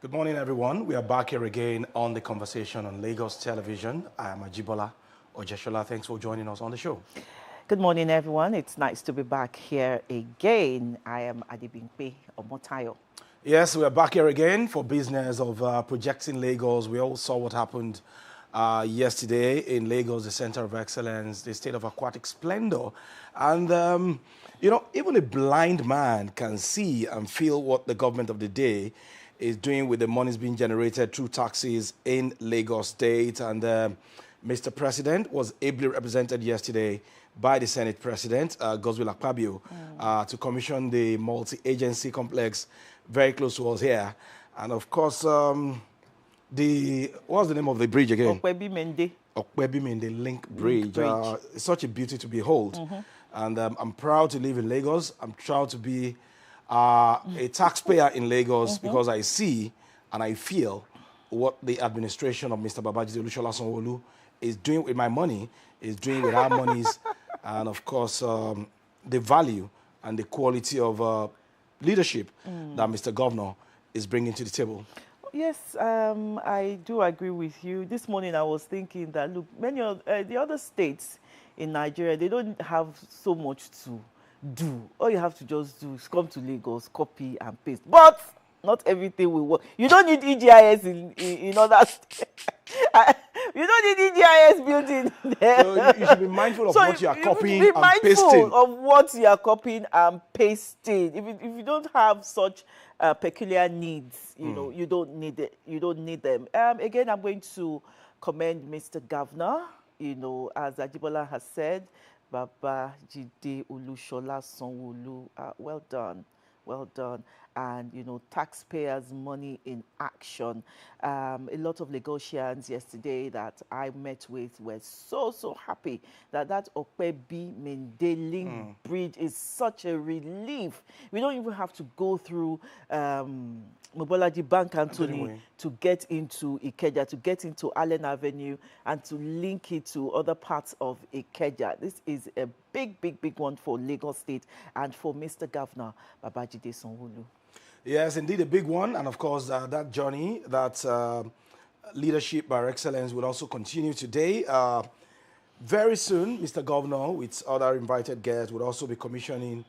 Good morning, everyone. We are back here again on the conversation on Lagos television. I am Ajibola Ojeshola. Thanks for joining us on the show. Good morning, everyone. It's nice to be back here again. I am Adibimpe Omotayo. Yes, we are back here again for business of projecting Lagos. We all saw what happened yesterday in Lagos, the center of excellence, the state of aquatic splendor. And, even a blind man can see and feel what the government of the day is doing with the monies being generated through taxes in Lagos State. And Mr. President was ably represented yesterday by the Senate President, Godswill Akpabio, to commission the multi-agency complex very close to us here. And of course, what's the name of the bridge again? Okwebi Mende. Okwebi Mende Link Bridge. It's such a beauty to behold. And I'm proud to live in Lagos. I'm proud to be a taxpayer in Lagos because I see and I feel what the administration of Mr. Babajide Olushola Sanwo-Olu is doing with my money, is doing with our monies, and of course, the value and the quality of leadership that Mr. Governor is bringing to the table. Yes, I do agree with you. This morning I was thinking that, look, many of the other states in Nigeria, they don't have so much to do. All you have to just do is come to Lagos, copy and paste. But not everything will work. You don't need EGIS in other states. You don't need EGIS building there. So you should be mindful of what you are copying and pasting. Be mindful of what you are copying and pasting. If you don't have such peculiar needs, you don't need it. You don't need them. Again, I'm going to commend Mr. Governor. As Ajibola has said, Babajide Olushola Sanwo-Olu. Well done. Well done. And, taxpayers' money in action. A lot of Lagosians yesterday that I met with were so happy that Okwebi Mende Link Bridge is such a relief. We don't even have to go through Mobolaji Bank Anthony to get into Ikeja, to get into Allen Avenue, and to link it to other parts of Ikeja. This is a big one for Lagos State and for Mr. Governor Babajide Sanwo-Olu. Yes, indeed, a big one. And of course, that journey, that leadership by excellence will also continue today. Very soon, Mr. Governor, with other invited guests, will also be commissioning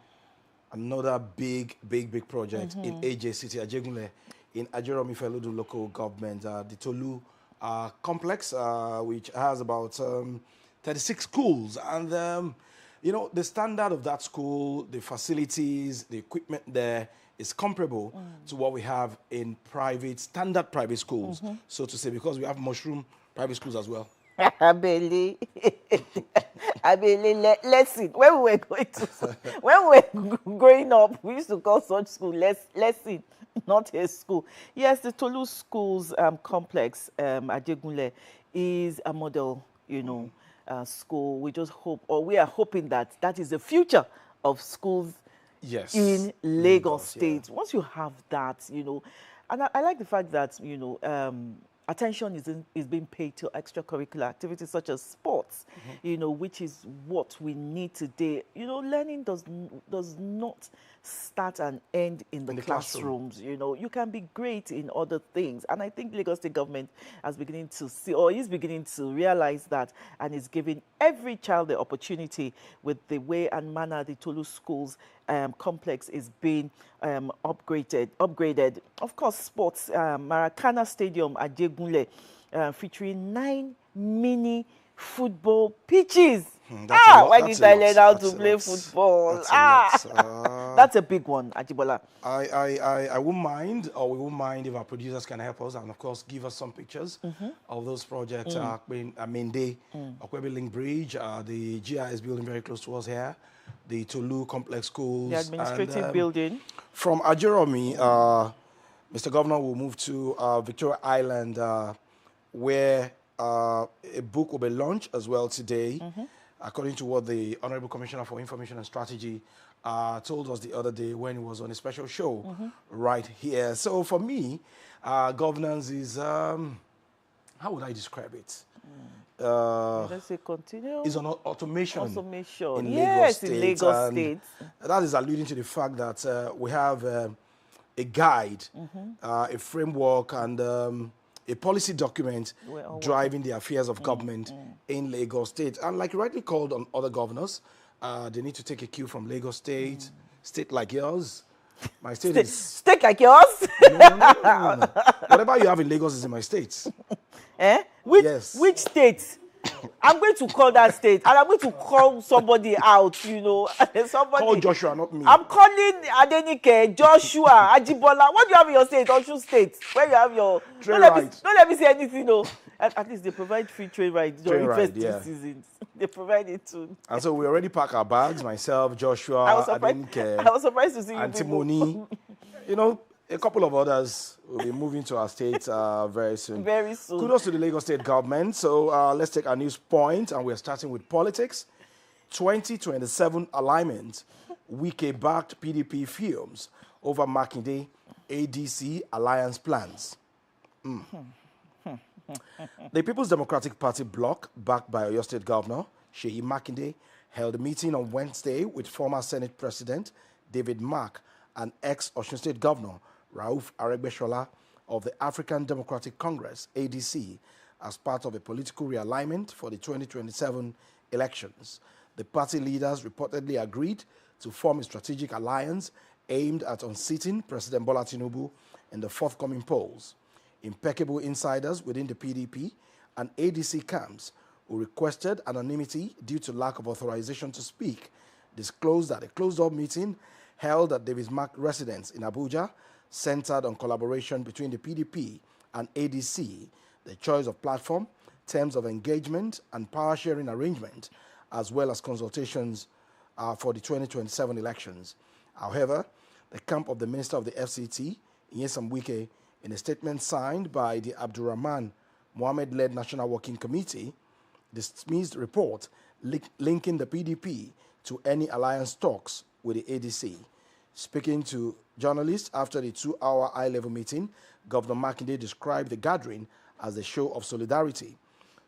another big project in AJ City, Ajegunle, in Ajeromi Feludu local government, the Tolu complex, which has about 36 schools. And, the standard of that school, the facilities, the equipment there is comparable to what we have in standard private schools, so to say, because we have mushroom private schools as well. Abeli, lesson. When we were growing up, we used to call such school lesson, not a school. Yes, the Tolu Schools complex, Ajegunle, is a model, school. We just hope, or we are hoping that is the future of schools in Lagos State. Yeah. Once you have that, and I like the fact that, attention is being paid to extracurricular activities such as sports, which is what we need today. Learning does not start and end in the classrooms. You can be great in other things. And I think Lagos State government is beginning to realize that, and is giving every child the opportunity with the way and manner the Tolu Schools complex is being upgraded. Of course, sports, Maracana Stadium at Ajegunle, featuring 9 mini football pitches. Why did I learn how to play football? That's a big one, Ajibola. I wouldn't mind, or we won't mind if our producers can help us and, of course, give us some pictures of those projects. Mende, Okwebi Link Bridge, the GIS building very close to us here, the Tolu Complex Schools. The administrative building. From Ajeromi, Mr. Governor will move to Victoria Island, where a book will be launched as well today, according to what the Honorable Commissioner for Information and Strategy told us the other day when he was on a special show right here. So for me, governance is, how would I describe it? Let's say continue. Is on automation. Automation. In yes, Lagos in Lagos State. State. That is alluding to the fact that we have a a guide, a framework, and a policy document driving the affairs of government in Lagos State. And like you rightly called on other governors, they need to take a cue from Lagos State, state like yours. My state is... State like yours? No. Whatever you have in Lagos is in my state. Eh? Yes. Which state? I'm going to call that state, and I'm going to call somebody out, you know. Somebody. Call Joshua, not me. I'm calling Adenike, Joshua, Ajibola. What do you have in your state? Osun State, where you have your... Train don't ride. Don't let me say anything, no. At least they provide free train rides during festive seasons. They provide it too. And so we already pack our bags, myself, Joshua, Adenike, I was surprised to see you Antimony. You know, a couple of others will be moving to our state very soon. Very soon. Kudos to the Lagos State government. So let's take our news point, and we're starting with politics. 2027 alignment. Wike-backed PDP films over Makinde ADC alliance plans. The People's Democratic Party bloc, backed by Oyo State Governor Seyi Makinde, held a meeting on Wednesday with former Senate President David Mark and ex-Osun State Governor Rauf Aregbesola of the African Democratic Congress, ADC, as part of a political realignment for the 2027 elections. The party leaders reportedly agreed to form a strategic alliance aimed at unseating President Bola Tinubu in the forthcoming polls. Impeccable insiders within the PDP and ADC camps who requested anonymity due to lack of authorization to speak disclosed that a closed-door meeting held at Davis Mark residence in Abuja centered on collaboration between the PDP and ADC, the choice of platform, terms of engagement, and power-sharing arrangement, as well as consultations for the 2027 elections. However, the camp of the Minister of the FCT, Nyesom Wike, in a statement signed by the Abdurrahman Mohammed-led National Working Committee, dismissed report linking the PDP to any alliance talks with the ADC. Speaking to journalists after the 2-hour high-level meeting, Governor Makinde described the gathering as a show of solidarity.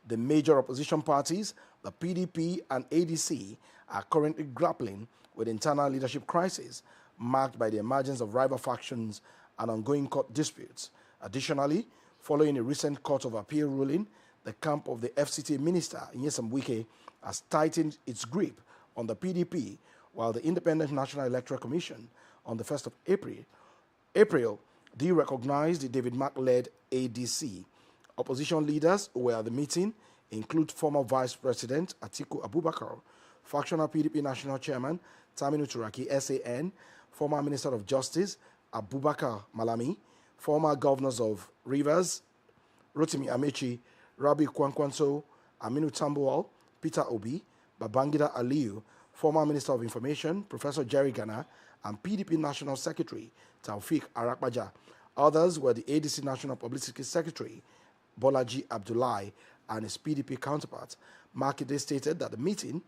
The major opposition parties, the PDP and ADC, are currently grappling with internal leadership crisis marked by the emergence of rival factions and ongoing court disputes. Additionally, following a recent Court of Appeal ruling, the camp of the FCT minister, Nyesom Wike, has tightened its grip on the PDP, while the Independent National Electoral Commission, on the 1st of April, de-recognized the David Mark-led ADC. Opposition leaders who were at the meeting include former Vice President Atiku Abubakar, factional PDP National Chairman Taminu Turaki, SAN, former Minister of Justice Abubakar Malami, former governors of Rivers, Rotimi Amechi, Rabi Kwankwanso, Aminu Tambuwal, Peter Obi, Babangida Aliyu, former Minister of Information, Professor Jerry Gana, and PDP National Secretary Taufik Arakbaja. Others were the ADC National Publicity Secretary, Bolaji Abdullahi, and his PDP counterpart. Makinde stated that the meeting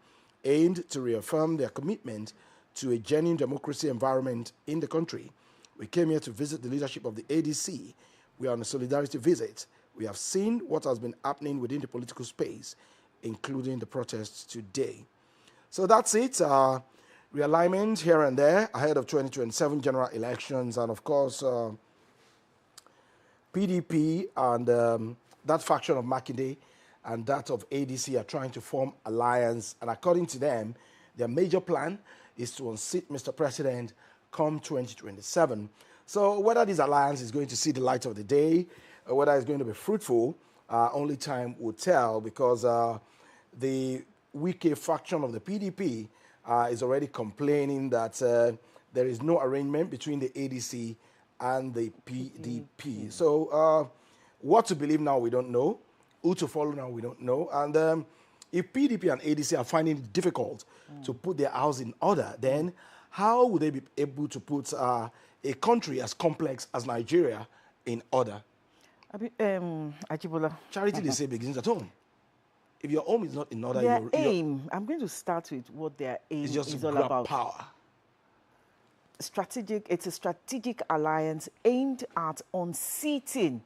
aimed to reaffirm their commitment to a genuine democracy environment in the country. We came here to visit the leadership of the ADC. We are on a solidarity visit. We have seen what has been happening within the political space, including the protests today. So that's it. Realignment here and there ahead of 2027 general elections. And of course, PDP and that faction of Makinde and that of ADC are trying to form alliance. And according to them, their major plan is to unseat Mr. President come 2027. So whether this alliance is going to see the light of the day, or whether it's going to be fruitful, only time will tell, because the Wike faction of the PDP is already complaining that there is no arrangement between the ADC and the PDP. So what to believe now, we don't know. Who to follow now, we don't know. And if PDP and ADC are finding it difficult to put their house in order, then how would they be able to put a country as complex as Nigeria in order? Ajibola. Charity, they say, begins at home. If your home is not in order, their aim, I'm going to start with what their aim is just is to all grab about. Power. it's a strategic alliance aimed at unseating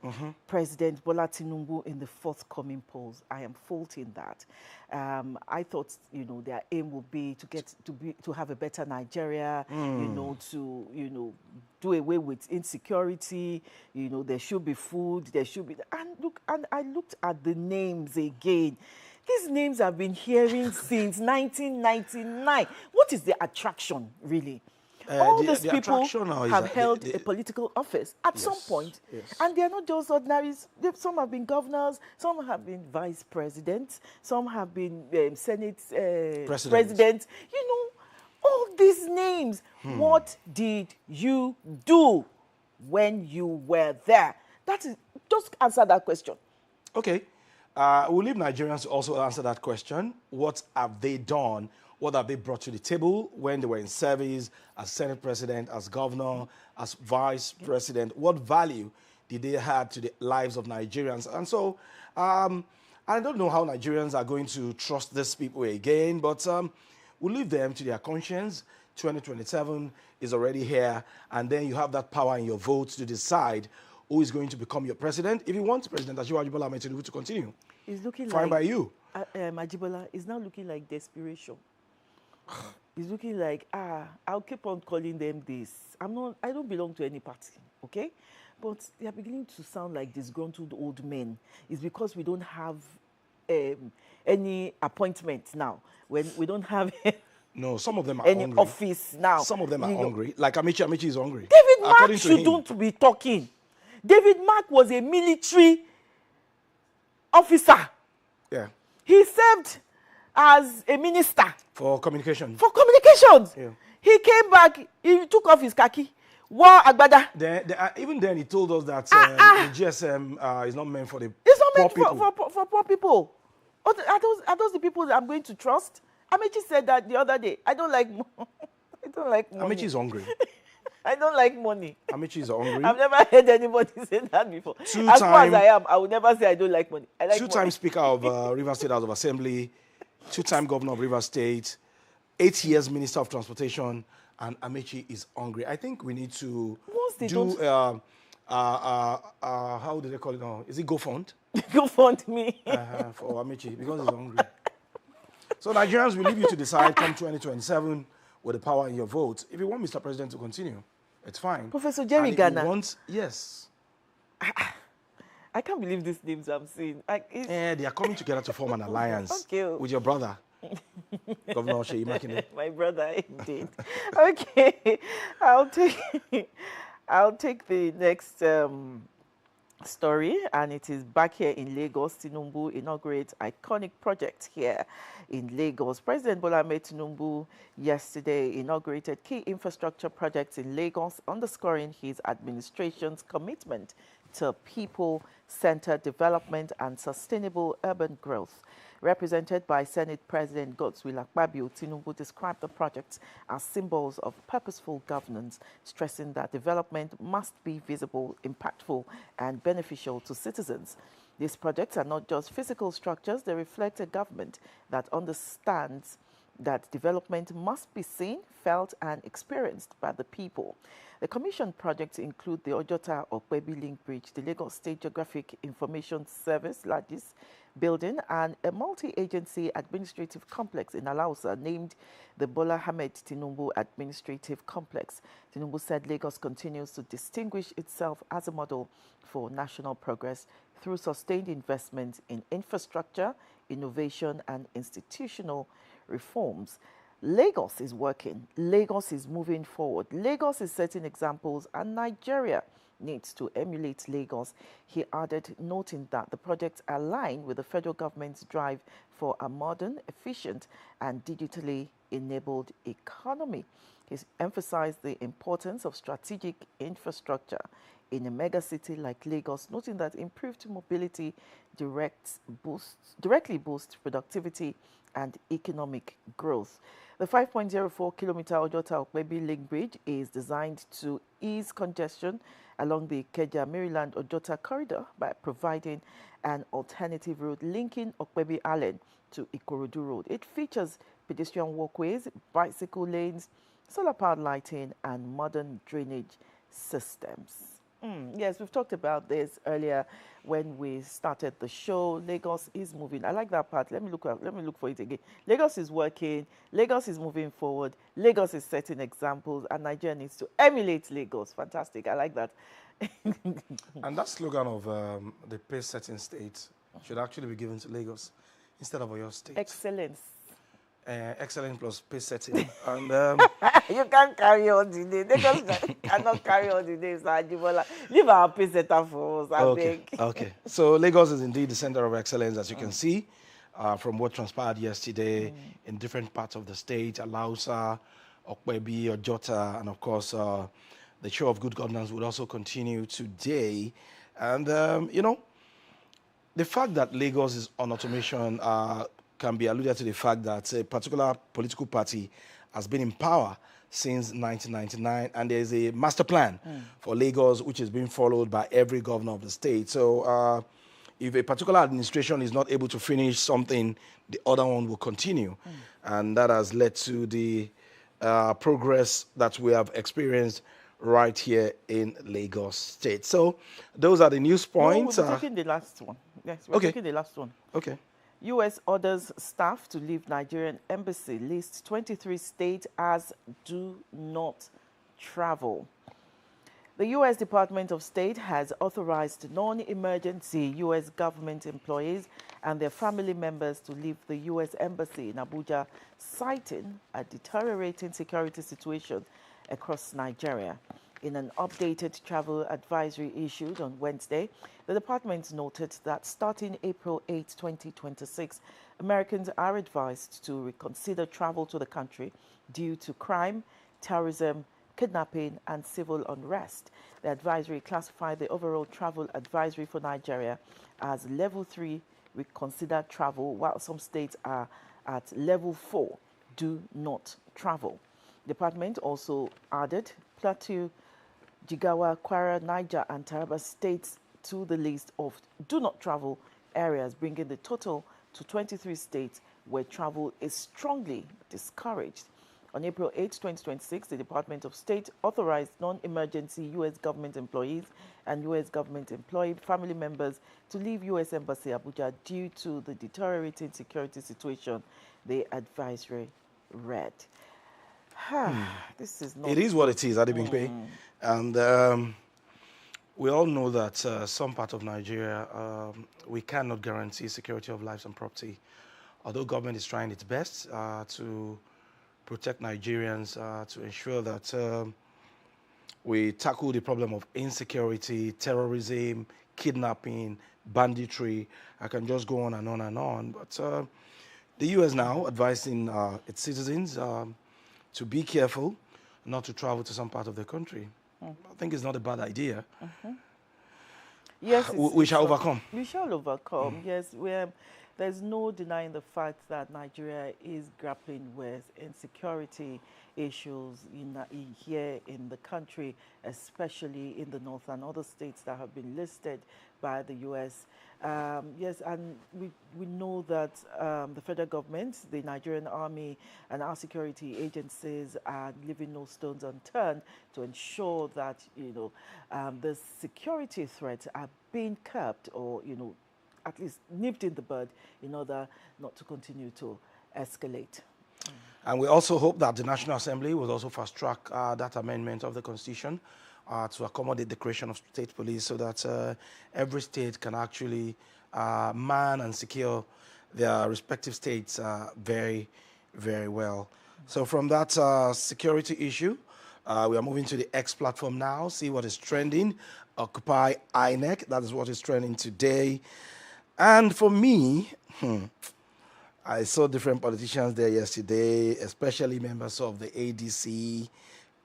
President Bola Tinubu in the forthcoming polls. I am faulting that. I thought, their aim would be to have a better Nigeria, to do away with insecurity. There should be food, there should be, and I looked at the names again. These names I've been hearing since 1999. What is the attraction, really? All these people have held a political office at some point. Yes. And they're not just ordinaries. Some have been governors, some have been vice presidents, some have been Senate presidents. All these names. What did you do when you were there? That is, just answer that question. Okay. We'll leave Nigerians to also answer that question. What have they done? What have they brought to the table when they were in service as Senate President, as Governor, as Vice President? What value did they add to the lives of Nigerians? And so, I don't know how Nigerians are going to trust these people again, but we'll leave them to their conscience. 2027 is already here, and then you have that power in your votes to decide who is going to become your president. If you want President Asiwaju Bola Ahmed Tinubu to continue, it's looking fine by you. Ajibola is now looking like desperation. It's looking like, I'll keep on calling them this. I don't belong to any party, okay? But they are beginning to sound like disgruntled old men. It's because we don't have any appointments now. When we don't have No, some of them are any hungry. office now. Some of them are hungry. Like Amici is hungry. David Mark shouldn't be talking. David Mark was a military officer. Yeah. He served as a minister. For communication. For communications. Yeah. He came back, he took off his khaki, wore agbada. Even then, he told us that the GSM is not meant for the It's not meant poor people. for poor people. Are those the people that I'm going to trust? Amechi said that the other day. I don't like money. Amechi is hungry. I don't like money. Amechi is hungry. I've never heard anybody say that before. As far as I am, I would never say I don't like money. I like two-time Speaker of Rivers State House of Assembly, two-time Governor of Rivers State, 8 years Minister of Transportation, and Amechi is hungry. I think we need to do, how do they call it now? Is it GoFund? GoFund me. For Amechi, because he's hungry. So Nigerians, we leave you to decide come 2027 with the power in your vote. If you want Mr. President to continue, it's fine. Professor Jerry Ghana. Yes. I can't believe these names I'm seeing. They are coming together to form an alliance with your brother, Governor Seyi Makinde. My brother, indeed. Okay, I'll take the next story, and it is back here in Lagos. Tinubu inaugurates iconic project here in Lagos. President Bola Ahmed Tinubu yesterday inaugurated key infrastructure projects in Lagos, underscoring his administration's commitment to people-centered development and sustainable urban growth. Represented by Senate President Godswill Akpabio, Tinubu described the projects as symbols of purposeful governance, stressing that development must be visible, impactful, and beneficial to citizens. These projects are not just physical structures, they reflect a government that understands that development must be seen, felt, and experienced by the people. The commissioned projects include the Ojota-Okpebi Link Bridge, the Lagos State Geographic Information Service, LAGIS, building, and a multi-agency administrative complex in Alausa named the Bola Ahmed Tinubu Administrative Complex. Tinubu said Lagos continues to distinguish itself as a model for national progress through sustained investment in infrastructure, innovation, and institutional reforms. Lagos is working. Lagos is moving forward. Lagos is setting examples, and Nigeria needs to emulate Lagos. He added, noting that the projects align with the federal government's drive for a modern, efficient, and digitally enabled economy. He emphasized the importance of strategic infrastructure in a megacity like Lagos, noting that improved mobility directly boosts productivity and economic growth. The 5.04-kilometer Ojota-Okpebi Link Bridge is designed to ease congestion along the Ikeja-Maryland-Ojota corridor by providing an alternative route linking Okpebi Island to Ikorodu Road. It features pedestrian walkways, bicycle lanes, solar-powered lighting, and modern drainage systems. Yes, we've talked about this earlier when we started the show. Lagos is moving. I like that part. Let me look for it again. Lagos is working. Lagos is moving forward. Lagos is setting examples, and Nigeria needs to emulate Lagos. Fantastic. I like that. And that slogan of the pace-setting state should actually be given to Lagos instead of your state. Excellence. Excellent plus pace-setting. And you can't carry on the name. Lagos cannot carry on the name, Sir Ajibola. Leave our pace setter for us, I okay, beg. okay. So Lagos is indeed the center of excellence, as you can see, from what transpired yesterday in different parts of the state, Alausa, Okwebi, Ojota, and of course, the show of good governance would also continue today. And, you know, the fact that Lagos is on automation can be alluded to the fact that a particular political party has been in power since 1999, and there's a master plan for Lagos, which is being followed by every governor of the state. So if a particular administration is not able to finish something, the other one will continue. And that has led to the progress that we have experienced right here in Lagos State. So those are the news points. No, we're taking the last one. Yes, we're taking the last one. Okay. U.S. orders staff to leave Nigerian embassy. Lists 23 states as do not travel. The U.S. Department of State has authorized non-emergency U.S. government employees and their family members to leave the U.S. Embassy in Abuja, citing a deteriorating security situation across Nigeria. In an updated travel advisory issued on Wednesday, the department noted that starting April 8, 2026, Americans are advised to reconsider travel to the country due to crime, terrorism, kidnapping, and civil unrest. The advisory classified the overall travel advisory for Nigeria as Level 3, reconsider travel, while some states are at Level 4, do not travel. The department also added Plateau, Jigawa, Kwara, Niger, and Taraba states to the list of do not travel areas, bringing the total to 23 states where travel is strongly discouraged. On April 8, 2026, the Department of State authorized non-emergency U.S. government employees and U.S. government employee family members to leave U.S. Embassy Abuja due to the deteriorating security situation, the advisory read. This is not... It is what it is, Adebimpe. And we all know that some part of Nigeria, we cannot guarantee security of lives and property. Although government is trying its best to protect Nigerians, to ensure that we tackle the problem of insecurity, terrorism, kidnapping, banditry. I can just go on and on and on. But the U.S. now advising its citizens to be careful not to travel to some part of the country. I think it's not a bad idea. Yes, we shall overcome. We shall overcome. Yes, there's no denying the fact that Nigeria is grappling with insecurity issues here in the country, especially in the north and other states that have been listed by the U.S. Yes, and we know that the federal government, the Nigerian army, and our security agencies are leaving no stones unturned to ensure that the security threats are being curbed, or at least nipped in the bud, in order not to continue to escalate. And we also hope that the National Assembly will also fast-track that amendment of the Constitution to accommodate the creation of state police, so that every state can actually man and secure their respective states very, very well. So from that security issue, we are moving to the X platform now, see what is trending. Occupy INEC, that is what is trending today. And for me, I saw different politicians there yesterday, especially members of the ADC.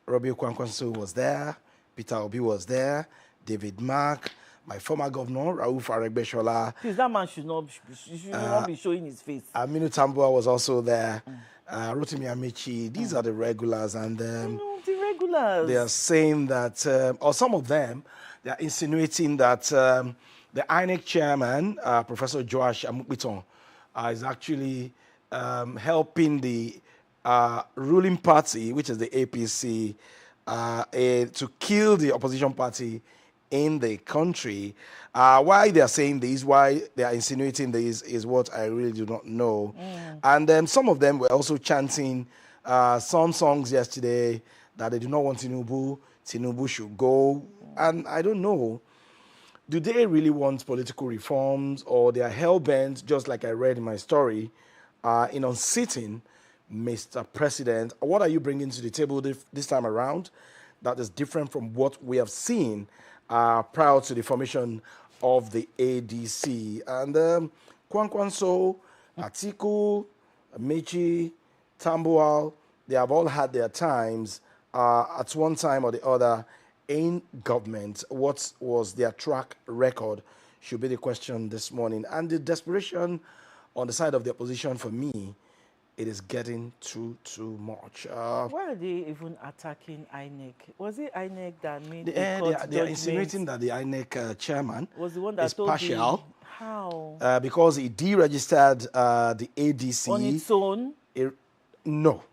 Robbie Kwankwaso was there, Peter Obi was there, David Mark, my former governor, Rauf Aregbesola. Please, that man should not be showing his face. Aminu Tambuwa was also there, Rotimi Amici. These are the regulars, and the regulars. They are saying that, or some of them, they are insinuating that the INEC chairman, Professor Joash Amukbiton, is actually helping the ruling party, which is the APC, to kill the opposition party in the country. Why they are saying this, why they are insinuating this, is what I really do not know. And some of them were also chanting some songs yesterday that they do not want Tinubu. Tinubu should go. And I don't know. Do they really want political reforms, or they are hell-bent, just like I read in my story, in unseating Mr. President? What are you bringing to the table this time around that is different from what we have seen prior to the formation of the ADC? And Kwankwanso, Atiku, Mechi, Tambuwal, they have all had their times at one time or the other in government. What was their track record should be the question this morning. And the desperation on the side of the opposition, for me, it is getting too much. Why are they even attacking INEC? Was it INEC that made they are insinuating that the INEC chairman was the one that is told partial. How? Because he deregistered the ADC. On its own? No.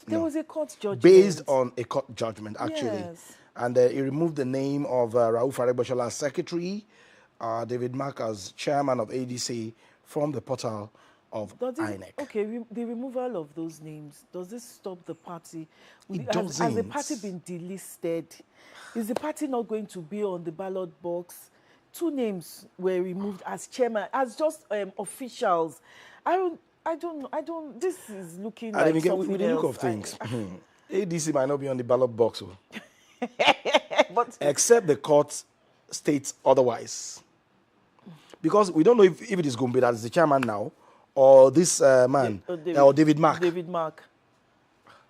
There was a court judgment. Based on a court judgment, actually. Yes. And he removed the name of Rauf Aregbesola as secretary, David Mark as chairman of ADC from the portal of INEC. Okay, the removal of those names, does this stop the party? It doesn't. Has the party been delisted? Is the party not going to be on the ballot box? 2 names were removed as chairman, as just officials. I don't, this is looking like something else. With the look of things, ADC might not be on the ballot box. But except the court states otherwise. Because we don't know if it is Gombe that is the chairman now, or this man, or David Mark. David Mark.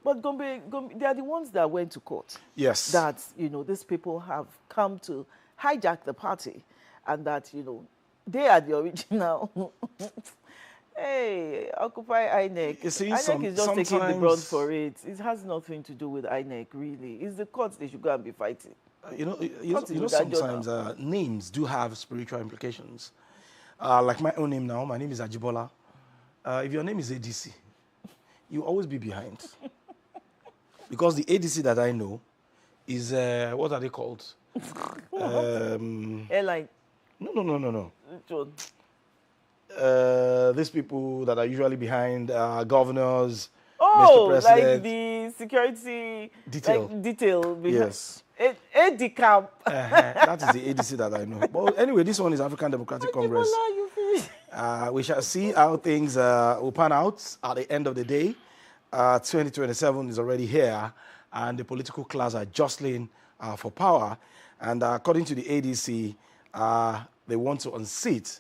But Gombe, they are the ones that went to court. Yes. That, these people have come to hijack the party, and that, they are the original. Hey, Occupy INEC. You see, INEC is just taking the brunt for it. It has nothing to do with INEC, really. It's the courts they should go and be fighting. Sometimes names do have spiritual implications. Like my own name now, my name is Ajibola. If your name is ADC, you always be behind. Because the ADC that I know is, what are they called? Airline. No. These people that are usually behind governors, Oh, Mr. President. like the security Detail. Detail. Yes. ADCAP. That is the ADC that I know. But anyway, this one is African Democratic Congress. We shall see how things will pan out at the end of the day. 2027 is already here, and the political class are jostling for power. And according to the ADC, they want to unseat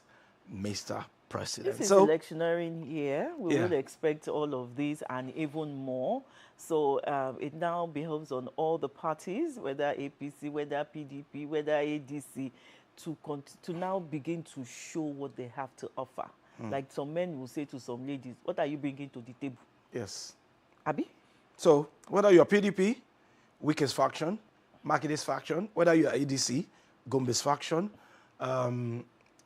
Mr. President. This is electioneering year. We will expect all of this and even more. So it now behoves on all the parties, whether APC, whether PDP, whether ADC, to now begin to show what they have to offer. Like some men will say to some ladies, what are you bringing to the table? Yes. Abi? So whether you're PDP, Wike's faction, Makide's faction, whether you're ADC, Gombe's faction,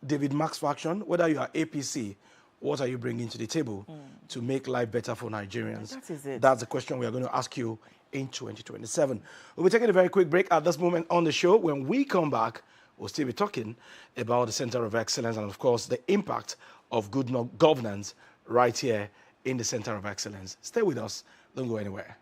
David Mark's faction, whether you are APC, what are you bringing to the table to make life better for Nigerians? That is it. That's the question we are going to ask you in 2027. We'll be taking a very quick break at this moment on the show. When we come back, we'll still be talking about the Center of Excellence and, of course, the impact of good governance right here in the Center of Excellence. Stay with us. Don't go anywhere.